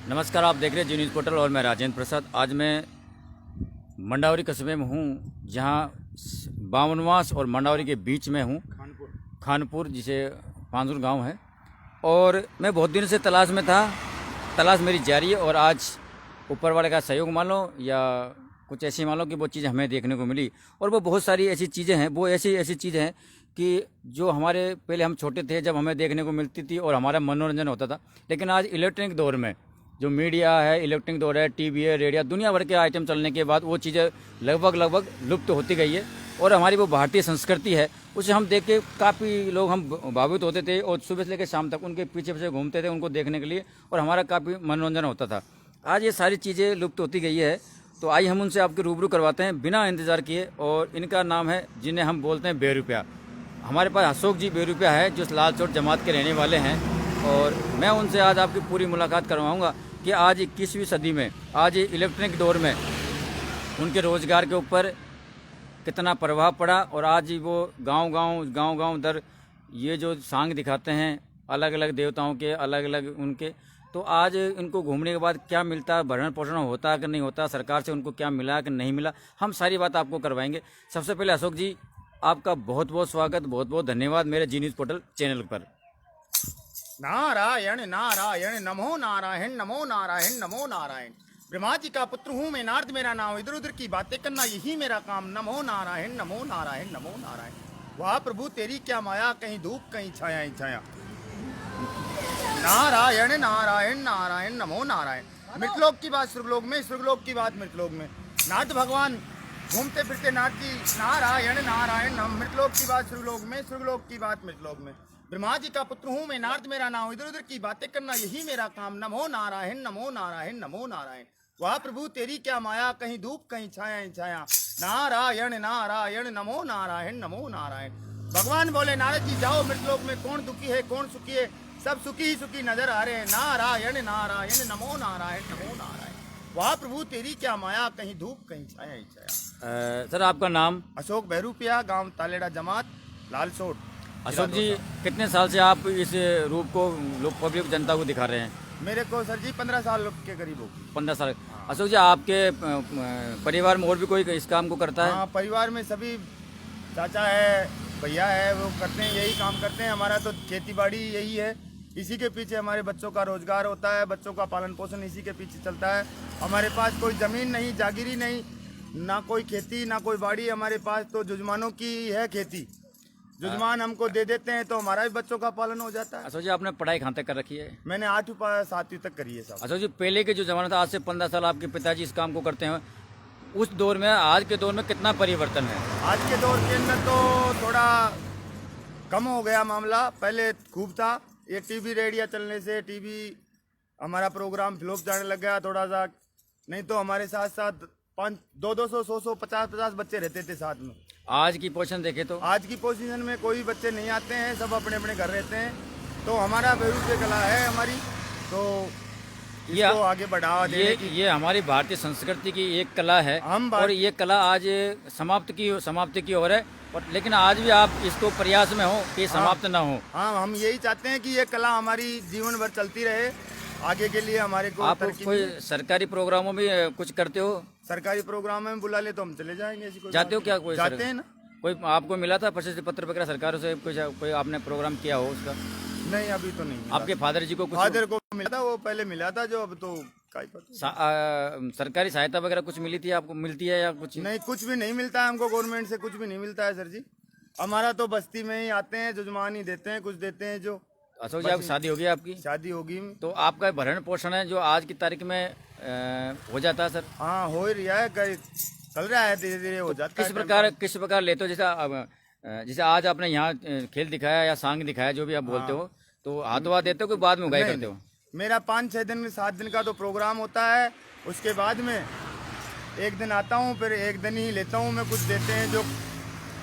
नमस्कार, आप देख रहे हैं जी न्यूज़ पोर्टल और मैं राजेंद्र प्रसाद। आज मैं मंडावरी कस्बे में हूँ, जहाँ बावनवास और मंडावरी के बीच में हूँ। खानपुर जिसे पांजुर गांव है। और मैं बहुत दिन से तलाश में था, तलाश मेरी जारी है। और आज ऊपर वाले का सहयोग मान लो या कुछ ऐसी मान लो कि वो चीज़ हमें देखने को मिली। और वो बहुत सारी ऐसी चीज़ें हैं, वो ऐसी चीज़ें हैं कि जो हमारे पहले हम छोटे थे जब हमें देखने को मिलती थी और हमारा मनोरंजन होता था। लेकिन आज इलेक्ट्रॉनिक दौर में जो मीडिया है, इलेक्ट्रॉनिक दौर है, टीवी है, रेडियो, दुनिया भर के आइटम चलने के बाद वो चीज़ें लगभग लुप्त होती गई है। और हमारी वो भारतीय संस्कृति है, उसे हम देख के काफ़ी लोग हम भावित होते थे और सुबह से लेकर शाम तक उनके पीछे पीछे घूमते थे उनको देखने के लिए, और हमारा काफ़ी मनोरंजन होता था। आज ये सारी चीज़ें लुप्त होती गई है। तो आइए हम उनसे आपके रूबरू करवाते हैं बिना इंतज़ार किए। और इनका नाम है, जिन्हें हम बोलते हैं बेरुपया। हमारे पास अशोक जी बेरुपया है, जो लाल चौक जमात के रहने वाले हैं। और मैं उनसे आज आपकी पूरी मुलाकात करवाऊंगा कि आज 21वीं सदी में, आज इलेक्ट्रॉनिक दौर में उनके रोज़गार के ऊपर कितना प्रभाव पड़ा। और आज वो गांव दर ये जो सांग दिखाते हैं अलग अलग देवताओं के, अलग अलग उनके, तो आज इनको घूमने के बाद क्या मिलता है, भरण पोषण होता है कि नहीं होता, सरकार से उनको क्या मिला कि नहीं मिला, हम सारी बात आपको करवाएंगे। सबसे पहले अशोक जी, आपका बहुत बहुत स्वागत, बहुत बहुत धन्यवाद मेरे जी न्यूज़ पोर्टल चैनल पर। नारायण नारायण नमो नारायण, नमो नारायण, नमो नारायण। ब्रह्मा जी का पुत्र हूँ मैं, नारद मेरा नाम, इधर उधर की बातें करना यही मेरा काम। नमो नारायण, नमो नारायण, नमो नारायण। वाह प्रभु तेरी क्या माया, कहीं धूप कहीं छाया ही छाया। नारायण नारायण नारायण नमो नारायण। मृतलोक की बात स्वर्गलोक में, स्वर्गलोक की बात मृतलोक में। नाथ भगवान घूमते फिरते नाथ की। नारायण नारायण, हम मृतलोक की बात स्वर्गलोक में, स्वर्गलोक की बात मृतलोक में। ब्रह्मा जी का पुत्र हूँ मैं, नारद मेरा नाम, इधर उधर की बातें करना यही मेरा काम। नमो नारायण, नमो नारायण, नमो नारायण। वाह प्रभु तेरी क्या माया, कहीं धूप कहीं छाया ही छाया। नारायण नारायण नमो नारायण, नमो नारायण। भगवान बोले नारद जी जाओ मृतलोक में, कौन दुखी है कौन सुखी है, सब सुखी ही सुखी नजर आ रहे हैं। नारायण नारायण नमो नारायण, नमो नारायण। वाह प्रभु तेरी क्या माया, कहीं धूप कहीं छाया ही छाया। सर आपका नाम? अशोक बेरुपिया, गांव तालेड़ा जमात, लालसोट। अशोक जी, कितने साल से आप इस रूप को पब्लिक जनता को दिखा रहे हैं? मेरे को सर जी 15 साल के करीब हो। 15 साल। अशोक जी, आपके परिवार में और भी कोई इस काम को करता है? हाँ, परिवार में सभी चाचा है, भैया है, वो करते हैं, यही काम करते हैं। हमारा तो खेती बाड़ी यही है, इसी के पीछे हमारे बच्चों का रोजगार होता है, बच्चों का पालन पोषण इसी के पीछे चलता है। हमारे पास कोई ज़मीन नहीं, जागीरी नहीं, ना कोई खेती ना कोई बाड़ी। हमारे पास तो जुजमानों की है खेती, जुजमान हमको दे देते हैं तो हमारा भी बच्चों का पालन हो जाता है। अशोक जी, आपने पढ़ाई कहाँ तक कर रखी है? मैंने 8वीं 7वीं तक करी है साहब। अशोक जी, पहले के जो जमाना था, आज से 15 साल आपके पिताजी इस काम को करते हैं, उस दौर में आज के दौर में कितना परिवर्तन है? आज के दौर के अंदर तो थोड़ा कम हो गया मामला, पहले खूब था। ये टीवी रेडियो चलने से टीवी हमारा प्रोग्राम फ्लॉप जाने लग गया थोड़ा सा। नहीं तो हमारे साथ साथ 200 100 50 बच्चे रहते थे साथ में। आज की पोजीशन देखे तो आज की पोजीशन में कोई बच्चे नहीं आते हैं, सब अपने अपने घर रहते हैं। तो हमारा बेरुपये कला है हमारी, तो इसको आगे बढ़ावा देने की। ये हमारी भारतीय संस्कृति की एक कला है। और ये कला आज समाप्ति की ओर है, और लेकिन आज भी आप इसको प्रयास में हो कि समाप्त ना हो। हाँ, हम यही चाहते हैं कि ये कला हमारी जीवन भर चलती रहे, आगे के लिए हमारे को। आप कोई सरकारी प्रोग्रामों में कुछ करते हो? सरकारी प्रोग्राम में बुला ले तो हम चले जाएंगे। ऐसी कोई जाते हो क्या? कोई जाते हैं ना। कोई आपको मिला था प्रशस्ति पत्र वगैरह सरकारों से? कोई आपने प्रोग्राम किया हो उसका? नहीं, अभी तो नहीं। आपके फादर जी को कुछ? फादर को मिला था, वो पहले मिला था, जो अब तो सरकारी सहायता वगैरह कुछ मिली थी आपको? मिलती है या कुछ? नहीं, कुछ भी नहीं मिलता है हमको, गवर्नमेंट से कुछ भी नहीं मिलता है सर जी। हमारा तो बस्ती में ही आते हैं, जुजमान ही देते हैं, कुछ देते हैं जो। अशोक जी, आपकी शादी होगी? आपकी शादी होगी। तो आपका भरण पोषण है जो आज की तारीख में हो जाता है सर? हाँ, हो ही रहा है, चल रहा है, धीरे धीरे हो जाता है। किस प्रकार लेते हो? जैसे आज आपने यहाँ खेल दिखाया या सांग दिखाया, जो भी आप बोलते हो, तो हाथों हाथ देते हो कि बाद में उगाई करते हो? मेरा 5-6 दिन 7 दिन का तो प्रोग्राम होता है, उसके बाद में एक दिन आता हूँ, फिर एक दिन ही लेता हूँ मैं। कुछ देते हैं जो,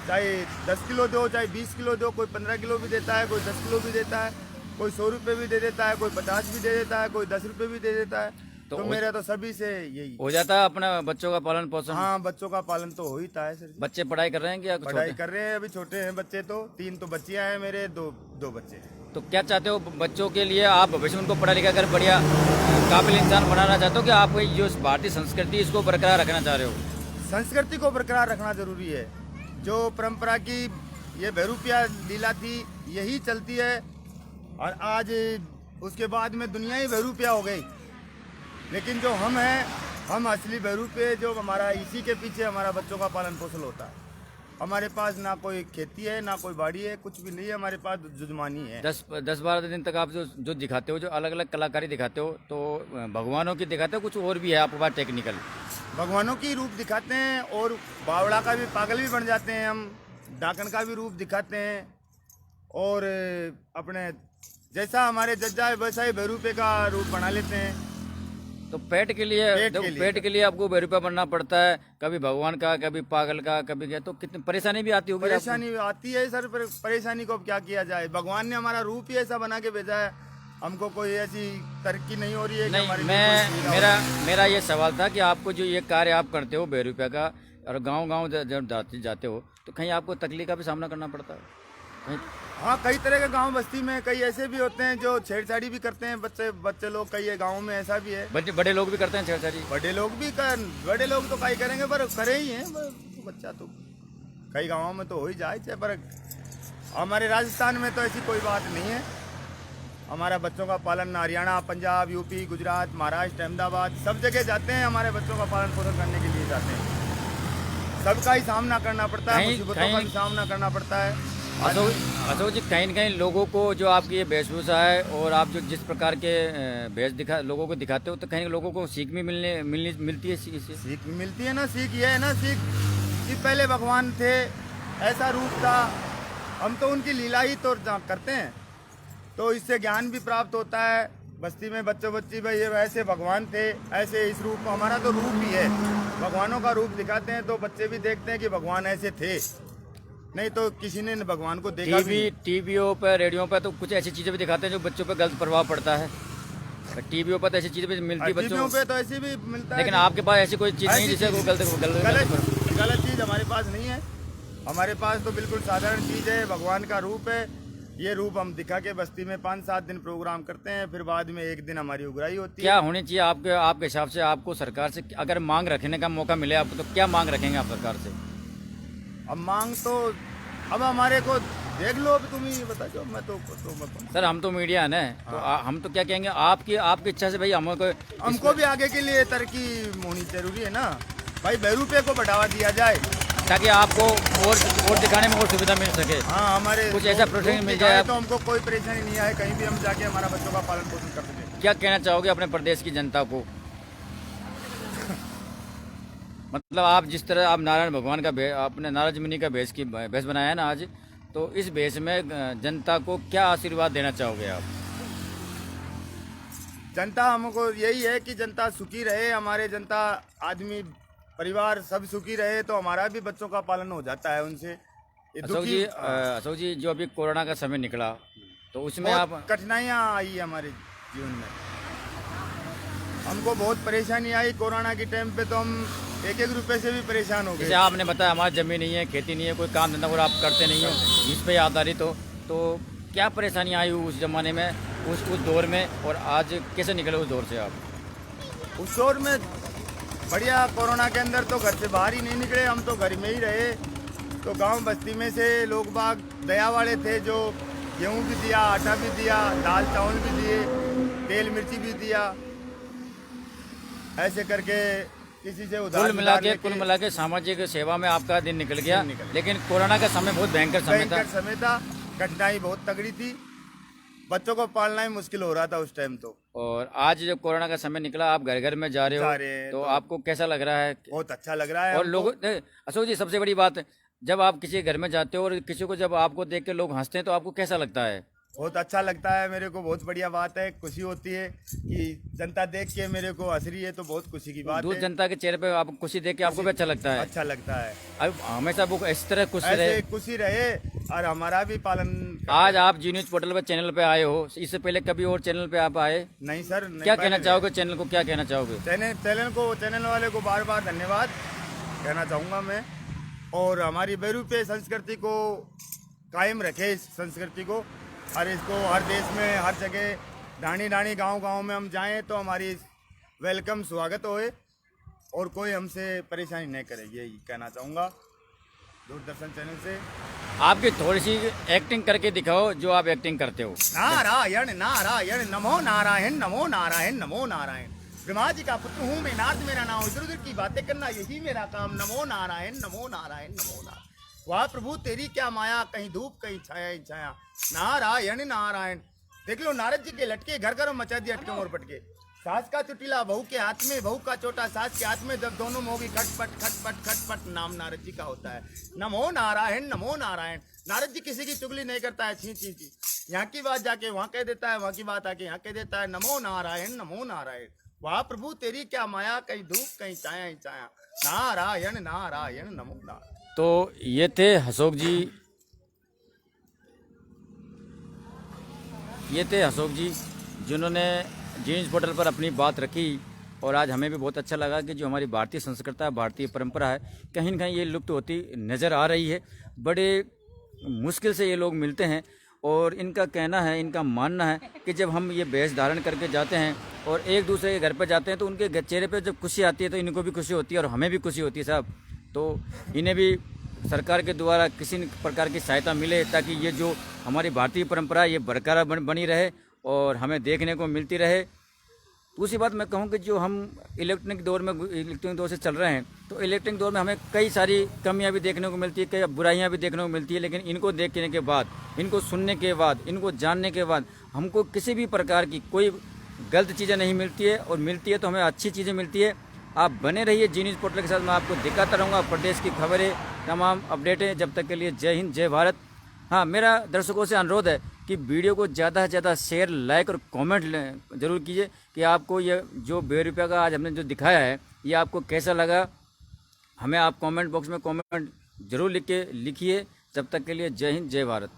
चाहे 10 किलो दो, चाहे 20 किलो दो, कोई 15 किलो भी देता है, कोई 10 किलो भी देता है, कोई 100 रुपये भी दे देता है, कोई 50 भी दे देता है, कोई 10 रुपये भी दे देता है। तो मेरा तो सभी से यही हो जाता है अपना बच्चों का पालन पोषण। हाँ, बच्चों का पालन तो हो ही था सर। बच्चे पढ़ाई कर रहे हैं क्या? पढ़ाई कर रहे हैं, अभी छोटे हैं बच्चे तो। 3 तो बच्चियां हैं मेरे, दो बच्चे हैं। तो क्या चाहते हो बच्चों के लिए? आप भविष्य में उनको पढ़ा लिखा कर बढ़िया काबिल इंसान बनाना चाहते हो कि आप जो भारतीय संस्कृति इसको बरकरार रखना चाह रहे हो? संस्कृति को बरकरार रखना जरूरी है। जो परंपरा की ये भैरूपिया लीला थी यही चलती है, और आज उसके बाद में दुनिया ही भैरूपिया हो गई। लेकिन जो हम हैं, हम असली भैरूपे, जो हमारा इसी के पीछे हमारा बच्चों का पालन पोषण होता है। हमारे पास ना कोई खेती है, ना कोई बाड़ी है, कुछ भी नहीं है, हमारे पास जुजमानी है। 10-12 दिन तक आप जो दिखाते हो, जो अलग अलग कलाकारी दिखाते हो, तो भगवानों की दिखाते हो, कुछ और भी है आपके पास टेक्निकल? भगवानों की रूप दिखाते हैं, और बावड़ा का भी पागल भी बन जाते हैं हम, डाकन का भी रूप दिखाते हैं, और अपने जैसा हमारे जज्जा है वैसा ही भैरूपे का रूप बना लेते हैं। तो पेट के लिए आपको भैरूपा बनना पड़ता है, कभी भगवान का, कभी पागल का, कभी क्या, तो कितनी परेशानी भी आती होगी? परेशानी आती है सर, परेशानी को अब क्या किया जाए। भगवान ने हमारा रूप ही ऐसा बना के भेजा है, हमको कोई ऐसी तरक्की नहीं हो रही है। नहीं, मेरा ये सवाल था कि आपको जो ये कार्य आप करते हो भैरूपा का, और गाँव जब जाते हो तो कहीं आपको तकलीफ का भी सामना करना पड़ता है कहीं? हाँ, कई तरह के गांव बस्ती में कई ऐसे भी होते हैं जो छेड़छाड़ी भी करते हैं बच्चे लोग। कई गांव में ऐसा भी है, बड़े लोग भी करते हैं छेड़छाड़ी? बड़े लोग तो कई करेंगे, पर करे ही हैं। बच्चा तो कई गांवों में तो हो ही जाए चाहे, पर हमारे राजस्थान में तो ऐसी कोई बात नहीं है। हमारा बच्चों का पालन हरियाणा, पंजाब, यूपी, गुजरात, महाराष्ट्र, अहमदाबाद सब जगह जाते हैं, हमारे बच्चों का पालन पोषण करने के लिए जाते हैं। सबका ही सामना करना पड़ता है, मुसीबतों का भी सामना करना पड़ता है। अशोक जी, कहीं न कहीं लोगों को जो आपकी ये वेशभूषा है, और आप जो जिस प्रकार के लोगों को दिखाते हो, तो कहीं लोगों को सीख भी मिलती है? सीख मिलती है ना। सीख ये है ना, सीख कि पहले भगवान थे, ऐसा रूप था, हम तो उनकी लीला ही तो करते हैं, तो इससे ज्ञान भी प्राप्त होता है। बस्ती में बच्ची भाई ये ऐसे भगवान थे, ऐसे इस रूप, हमारा तो रूप ही है, भगवानों का रूप दिखाते हैं, तो बच्चे भी देखते हैं कि भगवान ऐसे थे, नहीं तो किसी ने भगवान को देखा भी। टीवीओ पर, रेडियो पर तो कुछ ऐसी चीजें भी दिखाते हैं जो बच्चों पर गलत प्रभाव पड़ता है। टीवीओ पर तो ऐसी चीजें भी मिलती है बच्चों पे, तो ऐसी भी मिलता है, लेकिन आपके पास ऐसी कोई चीज नहीं जिससे गलत चीज हमारे पास नहीं है। हमारे पास तो बिल्कुल साधारण चीज है, भगवान का रूप है। ये रूप हम दिखा के बस्ती में 5-7 दिन प्रोग्राम करते हैं, फिर बाद में एक दिन हमारी उगराई होती है। क्या होनी चाहिए आपके हिसाब से? आपको सरकार से अगर मांग रखने का मौका मिले आपको, तो क्या मांग रखेंगे आप सरकार से? अब मांग तो अब हमारे को देख लो, अब तुम ही बता दो। मैं तो सर, हम तो मीडिया है ना, तो हम तो क्या कहेंगे, आपकी इच्छा से भाई हमको भी आगे के लिए तरक्की होनी जरूरी है ना भाई। भैरूपे को बढ़ावा दिया जाए ताकि आपको और दिखाने में और सुविधा मिल सके। हाँ, हमारे कुछ ऐसा प्रोटेक्शन मिल जाए तो हमको कोई परेशानी नहीं आए, कहीं भी हम जाके हमारा बच्चों का पालन पोषण कर सकें। क्या कहना चाहोगे अपने प्रदेश की जनता को? मतलब आप जिस तरह आप नारायण भगवान का अपने नारद मुनि का भेष बनाया है ना आज, तो इस भेष में जनता को क्या आशीर्वाद देना चाहोगे आप? जनता हमको यही है कि जनता सुखी रहे, हमारे जनता आदमी परिवार सब सुखी रहे, तो हमारा भी बच्चों का पालन हो जाता है उनसे। अशोक जी, जो अभी कोरोना का समय निकला, तो उसमें आप कठिनाइयाँ आई हमारे जीवन में, हमको बहुत परेशानी आई कोरोना के टाइम पे, तो हम एक रुपए से भी परेशान हो गए। जैसे आपने बताया हमारी जमीन नहीं है, खेती नहीं है, कोई काम धंधा और आप करते नहीं हो, इस पे आधारित हो, तो क्या परेशानी आई उस जमाने में, उस दौर में, और आज कैसे निकले उस दौर से आप? उस दौर में बढ़िया, कोरोना के अंदर तो घर से बाहर ही नहीं निकले, हम तो घर में ही रहे। तो गांव बस्ती में से लोग बाग दया वाले थे, जो गेहूं भी दिया, आटा भी दिया, दाल चावल भी दिए, तेल मिर्ची भी दिया, ऐसे करके किसी से उधार कुल मिला के सामाजिक सेवा में आपका दिन निकल गया। लेकिन कोरोना का समय बहुत भयंकर समय था, कठिनाई बहुत तगड़ी थी, बच्चों को पालना ही मुश्किल हो रहा था उस टाइम तो। और आज जब कोरोना का समय निकला, आप घर में जा रहे हो, तो आपको कैसा लग रहा है? बहुत अच्छा लग रहा है। और लोग, अशोक जी, सबसे बड़ी बात, जब आप किसी घर में जाते हो और किसी को जब आपको देख के लोग हंसते हैं, तो आपको कैसा लगता है? बहुत अच्छा लगता है मेरे को, बहुत बढ़िया बात है, खुशी होती है कि जनता देख के मेरे को हंस रही है, तो बहुत खुशी की बात है। जनता के चेहरे पे आप खुशी देख के आपको भी अच्छा लगता है? अच्छा लगता है। अब हमेशा वो इस तरह खुशी रहे और हमारा भी पालन। आज आप जी न्यूज पोर्टल पे चैनल पे आए हो, इससे पहले कभी और चैनल पे आप आए? नहीं सर। क्या कहना चाहोगे चैनल को, क्या कहना चाहोगे? चैनल वाले को बार बार धन्यवाद कहना चाहूँगा मैं, और हमारी भैरूपे संस्कृति को कायम रखे, इस संस्कृति को, और इसको हर देश में हर जगह डाणी डाणी गांव गांव में हम जाएं तो हमारी वेलकम स्वागत होए और कोई हमसे परेशानी नहीं करे, यही कहना चाहूँगा दूरदर्शन चैनल से। आपकी थोड़ी सी एक्टिंग करके दिखाओ जो आप एक्टिंग करते हो। नारायण नारायण नमो नारायण नमो नारायण नमो नारायण। ब्रह्मा जी का पुत्र हूँ मैं, नारद मेरा नाम, इधर उधर की बातें करना यही मेरा काम। नमो नारायण नमो नारायण नमो नारायण। वाह प्रभु तेरी क्या माया, कहीं धूप कहीं छाया ही छाया। नारायण नारायण। देख लो नारद जी के लटके घर घर में मचा दिया अटके और पटके। सास का चुटीला बहू के हाथ में, बहू का छोटा सास के हाथ में, जब दोनों में होगी खटपट नाम नारद जी का होता है। नमो नारायण नमो नारायण। नारद जी किसी की चुगली नहीं करता है, छी छी छी। यहाँ की बात जाके वहाँ कह देता है, वहाँ की बात आके यहाँ कह देता है। नमो नारायण नमो नारायण। वाह प्रभु तेरी क्या माया, कहीं धूप कहीं छाया ही छाया। नारायण नारायण नमो नारायण। तो ये थे अशोक जी, जिन्होंने जीन्स पोर्टल पर अपनी बात रखी। और आज हमें भी बहुत अच्छा लगा कि जो हमारी भारतीय संस्कृति है, भारतीय परंपरा है, कहीं ना कहीं ये लुप्त होती नज़र आ रही है। बड़े मुश्किल से ये लोग मिलते हैं और इनका कहना है, इनका मानना है कि जब हम ये वेश धारण करके जाते हैं और एक दूसरे के घर पर जाते हैं तो उनके चेहरे पे जब खुशी आती है तो इनको भी खुशी होती है और हमें भी खुशी होती है साहब। तो इन्हें भी सरकार के द्वारा किसी प्रकार की सहायता मिले ताकि ये जो हमारी भारतीय परंपरा है ये बरकरार बनी रहे और हमें देखने को मिलती रहे। दूसरी बात मैं कहूँ कि जो हम इलेक्ट्रॉनिक दौर से चल रहे हैं तो इलेक्ट्रॉनिक दौर में हमें कई सारी कमियां भी देखने को मिलती है, कई बुराइयां भी देखने को मिलती है। लेकिन इनको देखने के बाद, इनको सुनने के बाद, इनको जानने के बाद हमको किसी भी प्रकार की कोई गलत चीज़ें नहीं मिलती है और मिलती है तो हमें अच्छी चीज़ें मिलती है। आप बने रहिए जी न्यूज़ पोर्टल के साथ, मैं आपको दिखाता रहूँगा प्रदेश की खबरें, तमाम अपडेटें। जब तक के लिए जय हिंद जय भारत। हाँ, मेरा दर्शकों से अनुरोध है कि वीडियो को ज़्यादा से ज़्यादा शेयर, लाइक और कमेंट ज़रूर कीजिए कि आपको ये जो 2 रुपये का आज हमने जो दिखाया है ये आपको कैसा लगा। हमें आप कमेंट बॉक्स में कमेंट ज़रूर लिखिए। जब तक के लिए जय हिंद जय भारत।